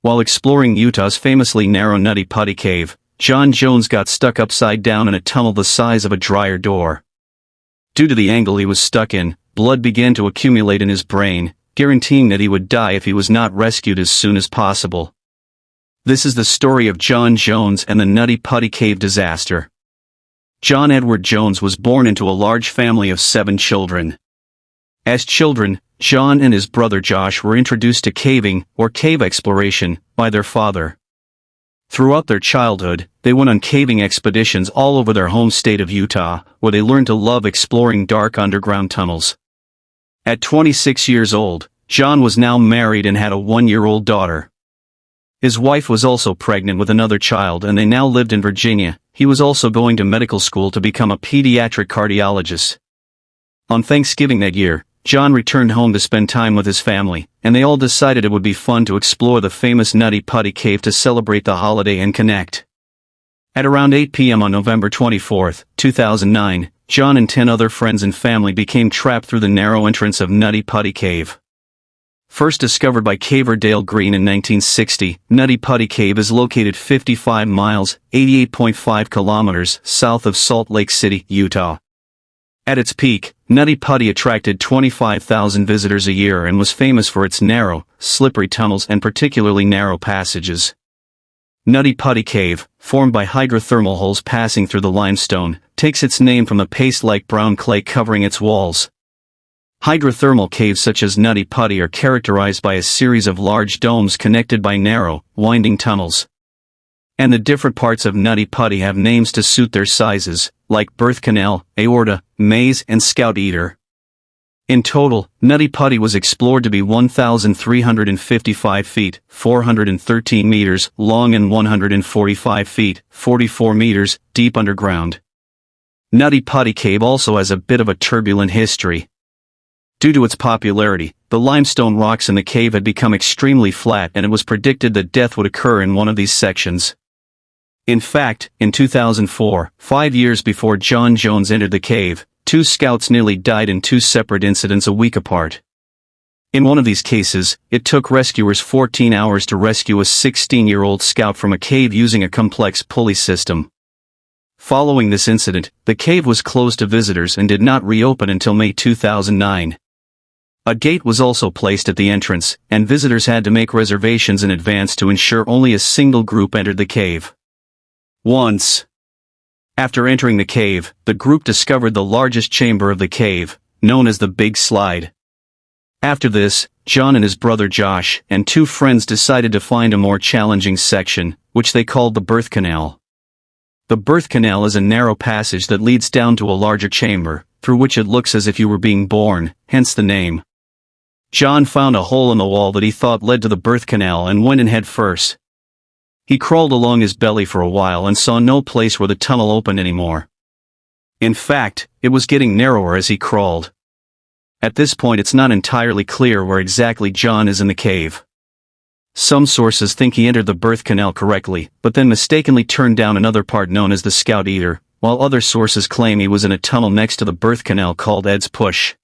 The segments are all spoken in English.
While exploring Utah's famously narrow Nutty Putty Cave, John Jones got stuck upside down in a tunnel the size of a dryer door. Due to the angle he was stuck in, blood began to accumulate in his brain, guaranteeing that he would die if he was not rescued as soon as possible. This is the story of John Jones and the Nutty Putty Cave disaster. John Edward Jones was born into a large family of 7 children. As children, John and his brother Josh were introduced to caving, or cave exploration, by their father. Throughout their childhood, they went on caving expeditions all over their home state of Utah, where they learned to love exploring dark underground tunnels. At 26 years old, John was now married and had a 1-year-old daughter. His wife was also pregnant with another child and they now lived in Virginia. He was also going to medical school to become a pediatric cardiologist. On Thanksgiving that year, John returned home to spend time with his family, and they all decided it would be fun to explore the famous Nutty Putty Cave to celebrate the holiday and connect. At around 8 p.m. on November 24, 2009, John and 10 other friends and family became trapped through the narrow entrance of Nutty Putty Cave. First discovered by caver Dale Green in 1960, Nutty Putty Cave is located 55 miles, 88.5 kilometers, south of Salt Lake City, Utah. At its peak, Nutty Putty attracted 25,000 visitors a year and was famous for its narrow, slippery tunnels and particularly narrow passages. Nutty Putty Cave, formed by hydrothermal holes passing through the limestone, takes its name from the paste-like brown clay covering its walls. Hydrothermal caves such as Nutty Putty are characterized by a series of large domes connected by narrow, winding tunnels. And the different parts of Nutty Putty have names to suit their sizes, like birth canal, aorta, maze, and scout eater. In total, Nutty Putty was explored to be 1,355 feet, 413 meters, long and 145 feet, 44 meters, deep underground. Nutty Putty Cave also has a bit of a turbulent history. Due to its popularity, the limestone rocks in the cave had become extremely flat and it was predicted that death would occur in one of these sections. In fact, in 2004, 5 years before John Jones entered the cave, 2 scouts nearly died in 2 separate incidents a week apart. In one of these cases, it took rescuers 14 hours to rescue a 16-year-old scout from a cave using a complex pulley system. Following this incident, the cave was closed to visitors and did not reopen until May 2009. A gate was also placed at the entrance, and visitors had to make reservations in advance to ensure only a single group entered the cave. Once. After entering the cave, the group discovered the largest chamber of the cave, known as the Big Slide. After this, John and his brother Josh and 2 friends decided to find a more challenging section, which they called the birth canal. The birth canal is a narrow passage that leads down to a larger chamber, through which it looks as if you were being born, hence the name. John found a hole in the wall that he thought led to the birth canal and went in head first. He crawled along his belly for a while and saw no place where the tunnel opened anymore. In fact, it was getting narrower as he crawled. At this point it's not entirely clear where exactly John is in the cave. Some sources think he entered the birth canal correctly, but then mistakenly turned down another part known as the Scout Eater, while other sources claim he was in a tunnel next to the birth canal called Ed's Push.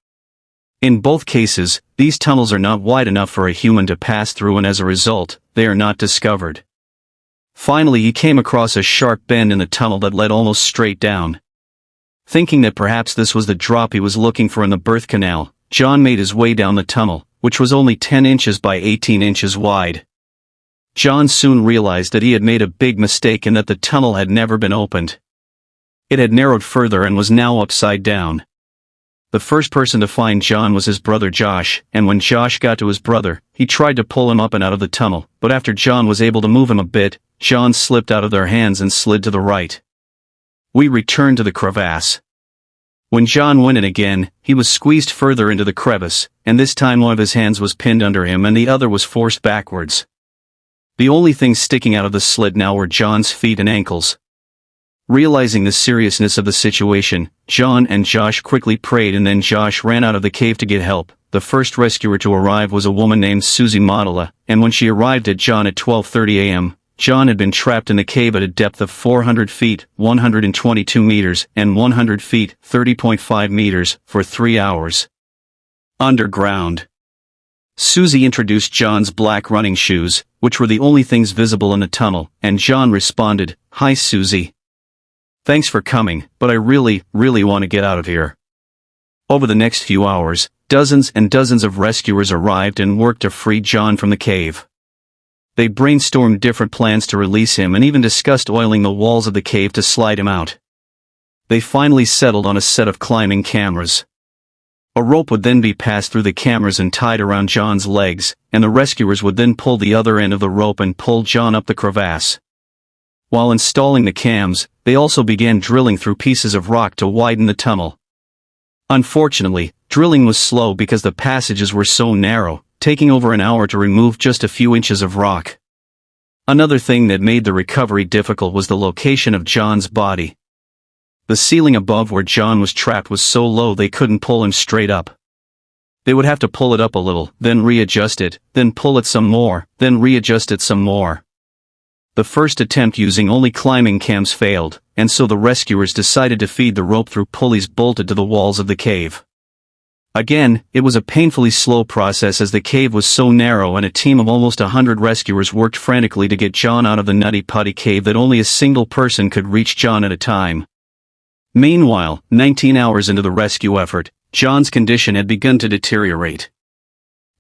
In both cases, these tunnels are not wide enough for a human to pass through and as a result, they are not discovered. Finally he came across a sharp bend in the tunnel that led almost straight down. Thinking that perhaps this was the drop he was looking for in the birth canal, John made his way down the tunnel, which was only 10 inches by 18 inches wide. John soon realized that he had made a big mistake and that the tunnel had never been opened. It had narrowed further and was now upside down. The first person to find John was his brother Josh, and when Josh got to his brother, he tried to pull him up and out of the tunnel, but after John was able to move him a bit, John slipped out of their hands and slid to the right. We returned to the crevasse. When John went in again, he was squeezed further into the crevice, and this time one of his hands was pinned under him and the other was forced backwards. The only things sticking out of the slit now were John's feet and ankles. Realizing the seriousness of the situation, John and Josh quickly prayed and then Josh ran out of the cave to get help. The first rescuer to arrive was a woman named Susie Modela, and when she arrived at John at 12:30 a.m., John had been trapped in the cave at a depth of 400 feet, 122 meters, and 100 feet, 30.5 meters, for 3 hours. Underground. Susie introduced John's black running shoes, which were the only things visible in the tunnel, and John responded, "Hi Susie. Thanks for coming, but I really want to get out of here." Over the next few hours, dozens and dozens of rescuers arrived and worked to free John from the cave. They brainstormed different plans to release him and even discussed oiling the walls of the cave to slide him out. They finally settled on a set of climbing cameras. A rope would then be passed through the cameras and tied around John's legs, and the rescuers would then pull the other end of the rope and pull John up the crevasse. While installing the cams, they also began drilling through pieces of rock to widen the tunnel. Unfortunately, drilling was slow because the passages were so narrow, taking over an hour to remove just a few inches of rock. Another thing that made the recovery difficult was the location of John's body. The ceiling above where John was trapped was so low they couldn't pull him straight up. They would have to pull it up a little, then readjust it, then pull it some more, then readjust it some more. The first attempt using only climbing cams failed, and so the rescuers decided to feed the rope through pulleys bolted to the walls of the cave. Again, it was a painfully slow process as the cave was so narrow and a team of almost 100 rescuers worked frantically to get John out of the Nutty Putty cave that only a single person could reach John at a time. Meanwhile, 19 hours into the rescue effort, John's condition had begun to deteriorate.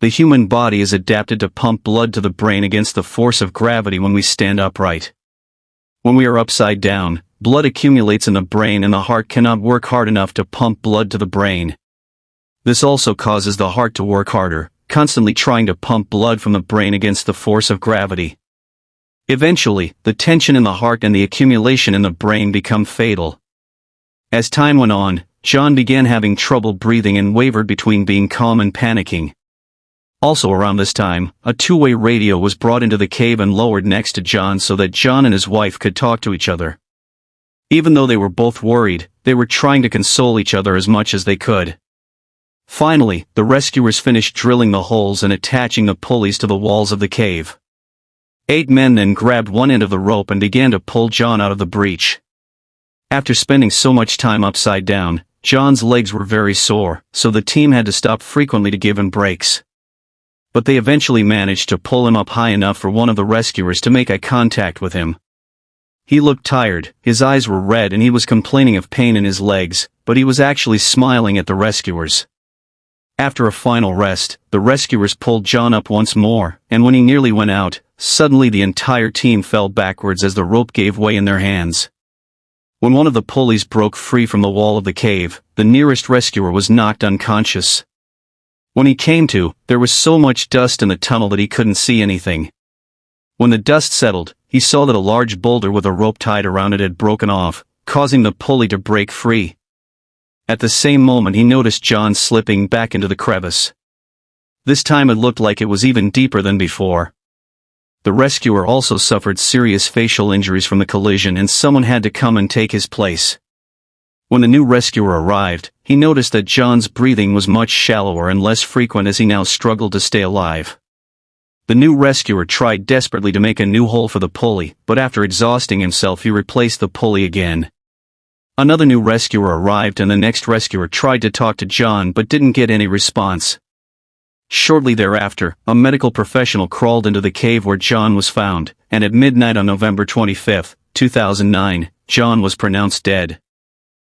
The human body is adapted to pump blood to the brain against the force of gravity when we stand upright. When we are upside down, blood accumulates in the brain and the heart cannot work hard enough to pump blood to the brain. This also causes the heart to work harder, constantly trying to pump blood from the brain against the force of gravity. Eventually, the tension in the heart and the accumulation in the brain become fatal. As time went on, John began having trouble breathing and wavered between being calm and panicking. Also around this time, a two-way radio was brought into the cave and lowered next to John so that John and his wife could talk to each other. Even though they were both worried, they were trying to console each other as much as they could. Finally, the rescuers finished drilling the holes and attaching the pulleys to the walls of the cave. 8 men then grabbed one end of the rope and began to pull John out of the breach. After spending so much time upside down, John's legs were very sore, so the team had to stop frequently to give him breaks. But they eventually managed to pull him up high enough for one of the rescuers to make eye contact with him. He looked tired, his eyes were red and he was complaining of pain in his legs, but he was actually smiling at the rescuers. After a final rest, the rescuers pulled John up once more, and when he nearly went out, suddenly the entire team fell backwards as the rope gave way in their hands. When one of the pulleys broke free from the wall of the cave, the nearest rescuer was knocked unconscious. When he came to, there was so much dust in the tunnel that he couldn't see anything. When the dust settled, he saw that a large boulder with a rope tied around it had broken off, causing the pulley to break free. At the same moment he noticed John slipping back into the crevice. This time it looked like it was even deeper than before. The rescuer also suffered serious facial injuries from the collision and someone had to come and take his place. When the new rescuer arrived, he noticed that John's breathing was much shallower and less frequent as he now struggled to stay alive. The new rescuer tried desperately to make a new hole for the pulley, but after exhausting himself he replaced the pulley again. Another new rescuer arrived and the next rescuer tried to talk to John but didn't get any response. Shortly thereafter, a medical professional crawled into the cave where John was found, and at midnight on November 25, 2009, John was pronounced dead.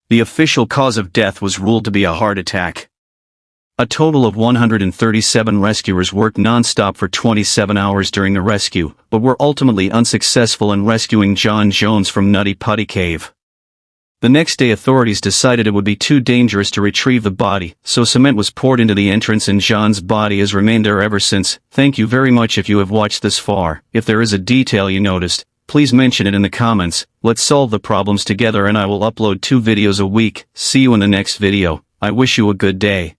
The official cause of death was ruled to be a heart attack. A total of 137 rescuers worked non-stop for 27 hours during the rescue, but were ultimately unsuccessful in rescuing John Jones from Nutty Putty Cave. The next day authorities decided it would be too dangerous to retrieve the body, so cement was poured into the entrance and John's body has remained there ever since. Thank you very much if you have watched this far. If there is a detail you noticed, please mention it in the comments. Let's solve the problems together and I will upload 2 videos a week. See you in the next video. I wish you a good day.